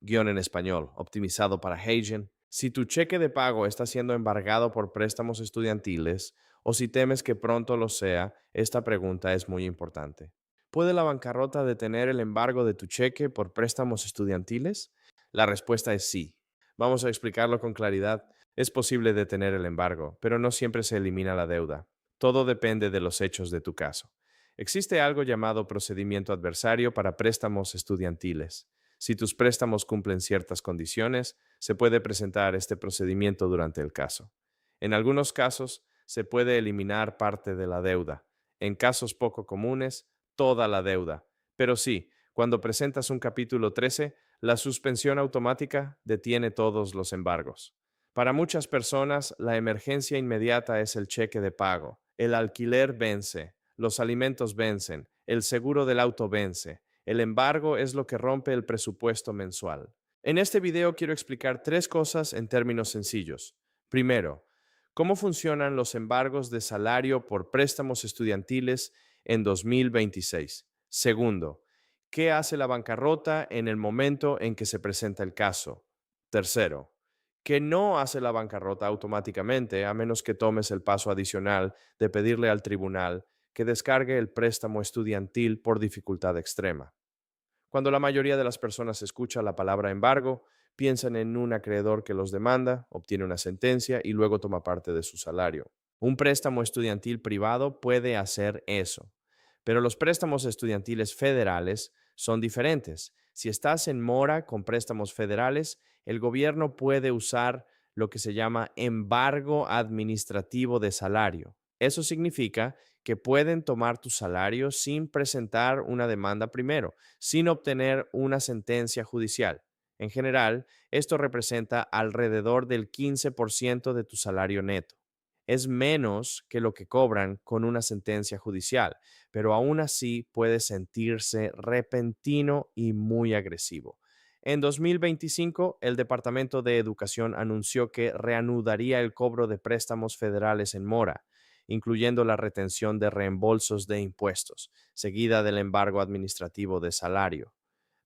guión en español, optimizado para Heijen. Si tu cheque de pago está siendo embargado por préstamos estudiantiles o si temes que pronto lo sea, esta pregunta es muy importante. ¿Puede la bancarrota detener el embargo de tu cheque por préstamos estudiantiles? La respuesta es sí. Vamos a explicarlo con claridad. Es posible detener el embargo, pero no siempre se elimina la deuda. Todo depende de los hechos de tu caso. Existe algo llamado procedimiento adversario para préstamos estudiantiles. Si tus préstamos cumplen ciertas condiciones, se puede presentar este procedimiento durante el caso. En algunos casos, se puede eliminar parte de la deuda. En casos poco comunes, toda la deuda. Pero sí, cuando presentas un capítulo 13, la suspensión automática detiene todos los embargos. Para muchas personas, la emergencia inmediata es el cheque de pago. El alquiler vence, los alimentos vencen, el seguro del auto vence. El embargo es lo que rompe el presupuesto mensual. En este video quiero explicar tres cosas en términos sencillos. Primero, cómo funcionan los embargos de salario por préstamos estudiantiles en 2026. Segundo, ¿qué hace la bancarrota en el momento en que se presenta el caso? Tercero, ¿qué no hace la bancarrota automáticamente a menos que tomes el paso adicional de pedirle al tribunal que descargue el préstamo estudiantil por dificultad extrema? Cuando la mayoría de las personas escucha la palabra embargo, piensan en un acreedor que los demanda, obtiene una sentencia y luego toma parte de su salario. Un préstamo estudiantil privado puede hacer eso, pero los préstamos estudiantiles federales son diferentes. Si estás en mora con préstamos federales, el gobierno puede usar lo que se llama embargo administrativo de salario. Eso significa que pueden tomar tu salario sin presentar una demanda primero, sin obtener una sentencia judicial. En general, esto representa alrededor del 15% de tu salario neto. Es menos que lo que cobran con una sentencia judicial, pero aún así puede sentirse repentino y muy agresivo. En 2025, el Departamento de Educación anunció que reanudaría el cobro de préstamos federales en mora, incluyendo la retención de reembolsos de impuestos, seguida del embargo administrativo de salario.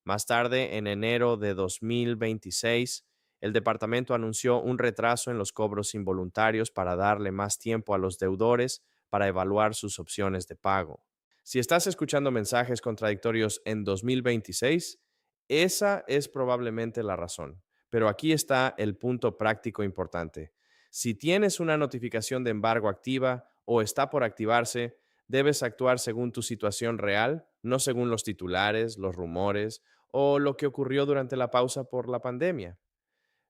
Más tarde, en enero de 2026, el departamento anunció un retraso en los cobros involuntarios para darle más tiempo a los deudores para evaluar sus opciones de pago. Si estás escuchando mensajes contradictorios en 2026, esa es probablemente la razón. Pero aquí está el punto práctico importante. Si tienes una notificación de embargo activa o está por activarse, debes actuar según tu situación real, no según los titulares, los rumores o lo que ocurrió durante la pausa por la pandemia.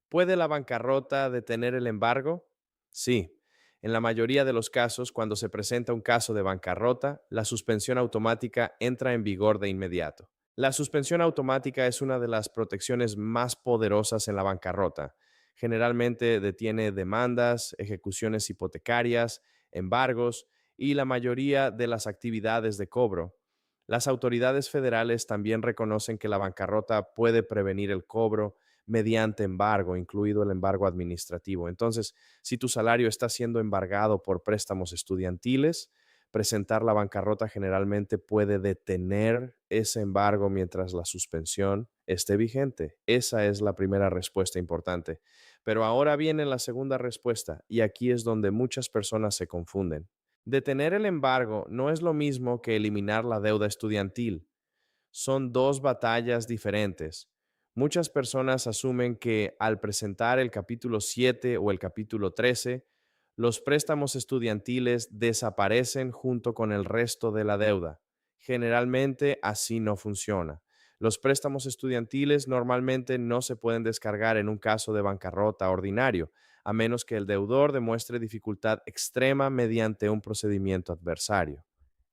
¿Puede la bancarrota detener el embargo? Sí. En la mayoría de los casos, cuando se presenta un caso de bancarrota, la suspensión automática entra en vigor de inmediato. La suspensión automática es una de las protecciones más poderosas en la bancarrota. Generalmente detiene demandas, ejecuciones hipotecarias, embargos y la mayoría de las actividades de cobro. Las autoridades federales también reconocen que la bancarrota puede prevenir el cobro mediante embargo, incluido el embargo administrativo. Entonces, si tu salario está siendo embargado por préstamos estudiantiles, presentar la bancarrota generalmente puede detener ese embargo mientras la suspensión esté vigente. Esa es la primera respuesta importante. Pero ahora viene la segunda respuesta y aquí es donde muchas personas se confunden. Detener el embargo no es lo mismo que eliminar la deuda estudiantil. Son dos batallas diferentes. Muchas personas asumen que al presentar el capítulo 7 o el capítulo 13, los préstamos estudiantiles desaparecen junto con el resto de la deuda. Generalmente así no funciona. Los préstamos estudiantiles normalmente no se pueden descargar en un caso de bancarrota ordinario, a menos que el deudor demuestre dificultad extrema mediante un procedimiento adversario.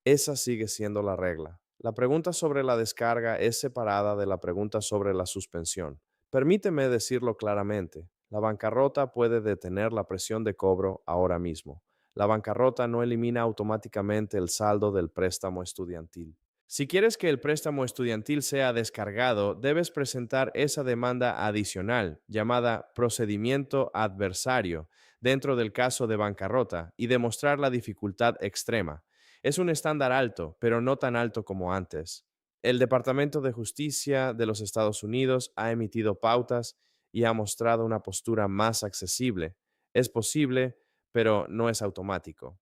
Esa sigue siendo la regla. La pregunta sobre la descarga es separada de la pregunta sobre la suspensión. Permíteme decirlo claramente. La bancarrota puede detener la presión de cobro ahora mismo. La bancarrota no elimina automáticamente el saldo del préstamo estudiantil. Si quieres que el préstamo estudiantil sea descargado, debes presentar esa demanda adicional, llamada procedimiento adversario, dentro del caso de bancarrota y demostrar la dificultad extrema. Es un estándar alto, pero no tan alto como antes. El Departamento de Justicia de los Estados Unidos ha emitido pautas y ha mostrado una postura más accesible. Es posible, pero no es automático.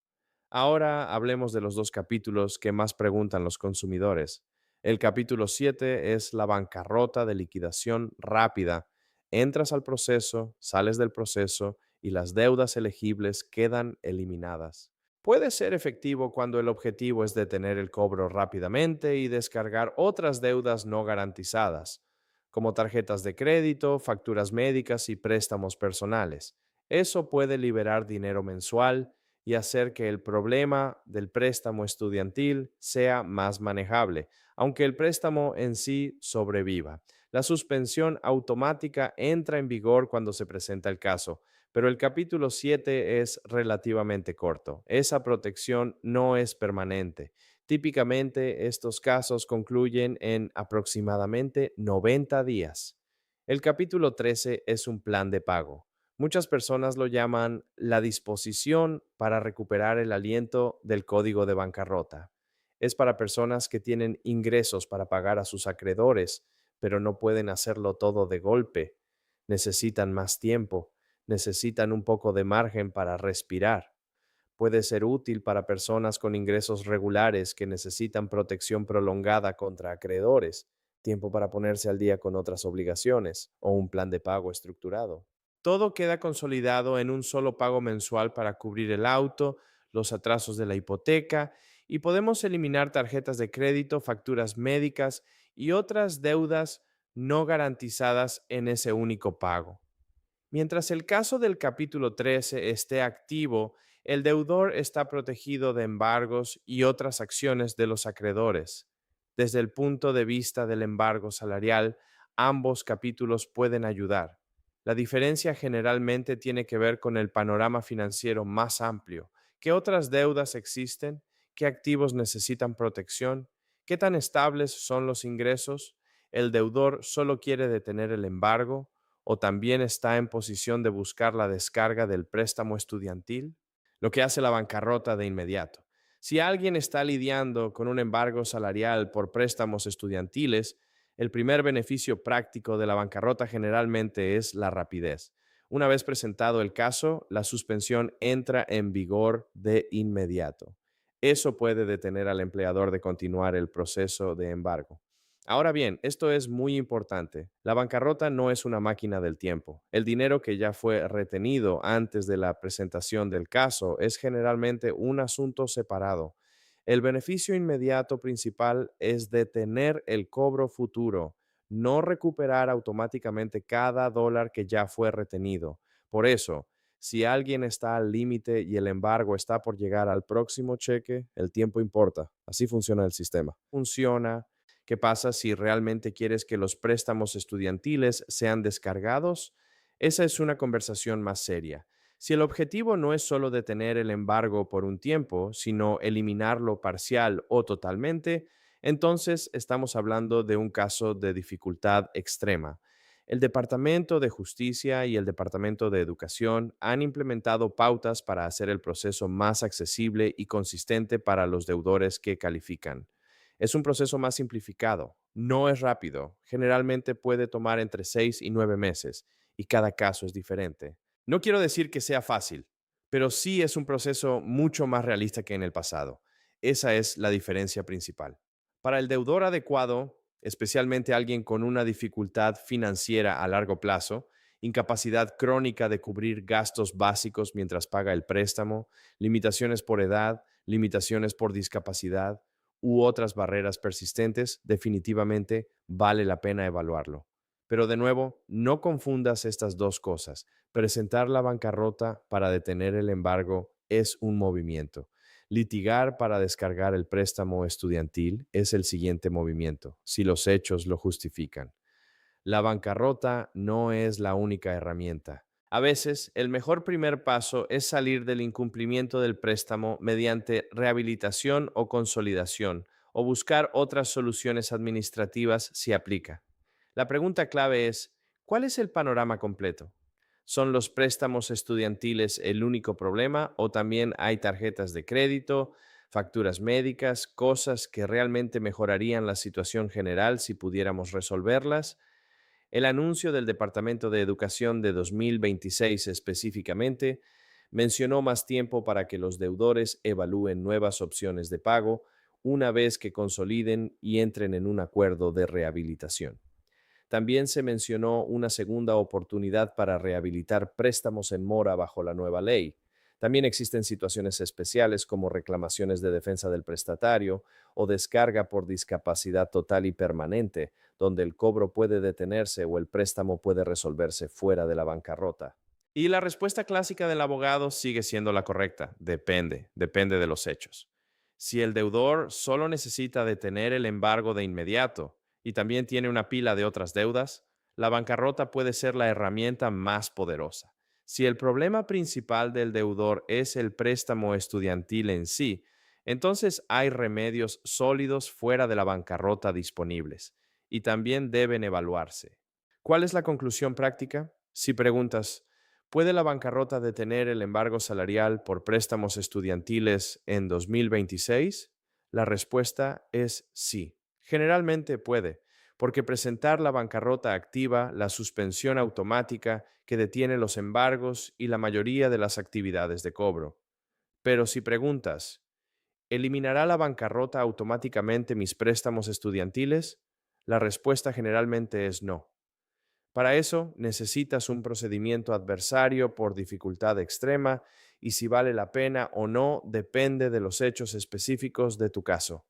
Ahora hablemos de los dos capítulos que más preguntan los consumidores. El capítulo 7 es la bancarrota de liquidación rápida. Entras al proceso, sales del proceso y las deudas elegibles quedan eliminadas. Puede ser efectivo cuando el objetivo es detener el cobro rápidamente y descargar otras deudas no garantizadas, como tarjetas de crédito, facturas médicas y préstamos personales. Eso puede liberar dinero mensual y hacer que el problema del préstamo estudiantil sea más manejable, aunque el préstamo en sí sobreviva. La suspensión automática entra en vigor cuando se presenta el caso, pero el capítulo 7 es relativamente corto. Esa protección no es permanente. Típicamente, estos casos concluyen en aproximadamente 90 días. El capítulo 13 es un plan de pago. Muchas personas lo llaman la disposición para recuperar el aliento del código de bancarrota. Es para personas que tienen ingresos para pagar a sus acreedores, pero no pueden hacerlo todo de golpe. Necesitan más tiempo, necesitan un poco de margen para respirar. Puede ser útil para personas con ingresos regulares que necesitan protección prolongada contra acreedores, tiempo para ponerse al día con otras obligaciones o un plan de pago estructurado. Todo queda consolidado en un solo pago mensual para cubrir el auto, los atrasos de la hipoteca y podemos eliminar tarjetas de crédito, facturas médicas y otras deudas no garantizadas en ese único pago. Mientras el caso del capítulo 13 esté activo, el deudor está protegido de embargos y otras acciones de los acreedores. Desde el punto de vista del embargo salarial, ambos capítulos pueden ayudar. La diferencia generalmente tiene que ver con el panorama financiero más amplio. ¿Qué otras deudas existen? ¿Qué activos necesitan protección? ¿Qué tan estables son los ingresos? ¿El deudor solo quiere detener el embargo o también está en posición de buscar la descarga del préstamo estudiantil? Lo que hace la bancarrota de inmediato. Si alguien está lidiando con un embargo salarial por préstamos estudiantiles, el primer beneficio práctico de la bancarrota generalmente es la rapidez. Una vez presentado el caso, la suspensión entra en vigor de inmediato. Eso puede detener al empleador de continuar el proceso de embargo. Ahora bien, esto es muy importante. La bancarrota no es una máquina del tiempo. El dinero que ya fue retenido antes de la presentación del caso es generalmente un asunto separado. El beneficio inmediato principal es detener el cobro futuro, no recuperar automáticamente cada dólar que ya fue retenido. Por eso, si alguien está al límite y el embargo está por llegar al próximo cheque, el tiempo importa. Así funciona el sistema. Funciona. ¿Qué pasa si realmente quieres que los préstamos estudiantiles sean descargados? Esa es una conversación más seria. Si el objetivo no es solo detener el embargo por un tiempo, sino eliminarlo parcial o totalmente, entonces estamos hablando de un caso de dificultad extrema. El Departamento de Justicia y el Departamento de Educación han implementado pautas para hacer el proceso más accesible y consistente para los deudores que califican. Es un proceso más simplificado, no es rápido, generalmente puede tomar entre 6 y 9 meses y cada caso es diferente. No quiero decir que sea fácil, pero sí es un proceso mucho más realista que en el pasado. Esa es la diferencia principal. Para el deudor adecuado, especialmente alguien con una dificultad financiera a largo plazo, incapacidad crónica de cubrir gastos básicos mientras paga el préstamo, limitaciones por edad, limitaciones por discapacidad u otras barreras persistentes, definitivamente vale la pena evaluarlo. Pero de nuevo, no confundas estas dos cosas. Presentar la bancarrota para detener el embargo es un movimiento. Litigar para descargar el préstamo estudiantil es el siguiente movimiento, si los hechos lo justifican. La bancarrota no es la única herramienta. A veces, el mejor primer paso es salir del incumplimiento del préstamo mediante rehabilitación o consolidación, o buscar otras soluciones administrativas si aplica. La pregunta clave es, ¿cuál es el panorama completo? ¿Son los préstamos estudiantiles el único problema o también hay tarjetas de crédito, facturas médicas, cosas que realmente mejorarían la situación general si pudiéramos resolverlas. El anuncio del Departamento de Educación de 2026 específicamente mencionó más tiempo para que los deudores evalúen nuevas opciones de pago una vez que consoliden y entren en un acuerdo de rehabilitación. También se mencionó una segunda oportunidad para rehabilitar préstamos en mora bajo la nueva ley. También existen situaciones especiales como reclamaciones de defensa del prestatario o descarga por discapacidad total y permanente, donde el cobro puede detenerse o el préstamo puede resolverse fuera de la bancarrota. Y la respuesta clásica del abogado sigue siendo la correcta. Depende de los hechos. Si el deudor solo necesita detener el embargo de inmediato y también tiene una pila de otras deudas, la bancarrota puede ser la herramienta más poderosa. Si el problema principal del deudor es el préstamo estudiantil en sí, entonces hay remedios sólidos fuera de la bancarrota disponibles y también deben evaluarse. ¿Cuál es la conclusión práctica? Si preguntas, ¿puede la bancarrota detener el embargo salarial por préstamos estudiantiles en 2026? La respuesta es sí. Generalmente puede, porque presentar la bancarrota activa la suspensión automática que detiene los embargos y la mayoría de las actividades de cobro. Pero si preguntas, ¿eliminará la bancarrota automáticamente mis préstamos estudiantiles? La respuesta generalmente es no. Para eso necesitas un procedimiento adversario por dificultad extrema y si vale la pena o no depende de los hechos específicos de tu caso.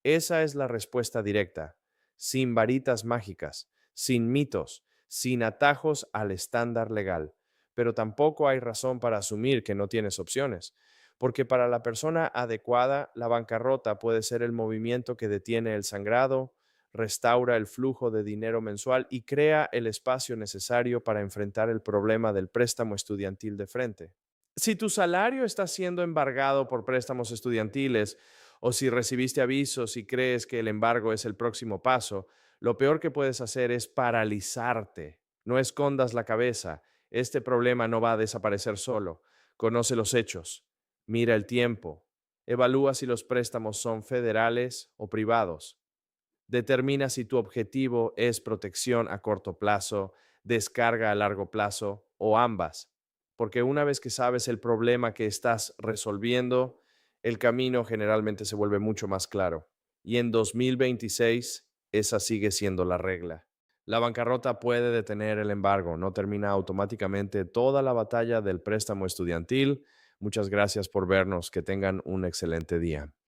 Esa es la respuesta directa, sin varitas mágicas, sin mitos, sin atajos al estándar legal. Pero tampoco hay razón para asumir que no tienes opciones, porque para la persona adecuada, la bancarrota puede ser el movimiento que detiene el sangrado, restaura el flujo de dinero mensual y crea el espacio necesario para enfrentar el problema del préstamo estudiantil de frente. Si tu salario está siendo embargado por préstamos estudiantiles o si recibiste avisos y crees que el embargo es el próximo paso, lo peor que puedes hacer es paralizarte. No escondas la cabeza. Este problema no va a desaparecer solo. Conoce los hechos. Mira el tiempo. Evalúa si los préstamos son federales o privados. Determina si tu objetivo es protección a corto plazo, descarga a largo plazo o ambas. Porque una vez que sabes el problema que estás resolviendo, el camino generalmente se vuelve mucho más claro. Y en 2026, esa sigue siendo la regla. La bancarrota puede detener el embargo, no termina automáticamente toda la batalla del préstamo estudiantil. Muchas gracias por vernos, que tengan un excelente día.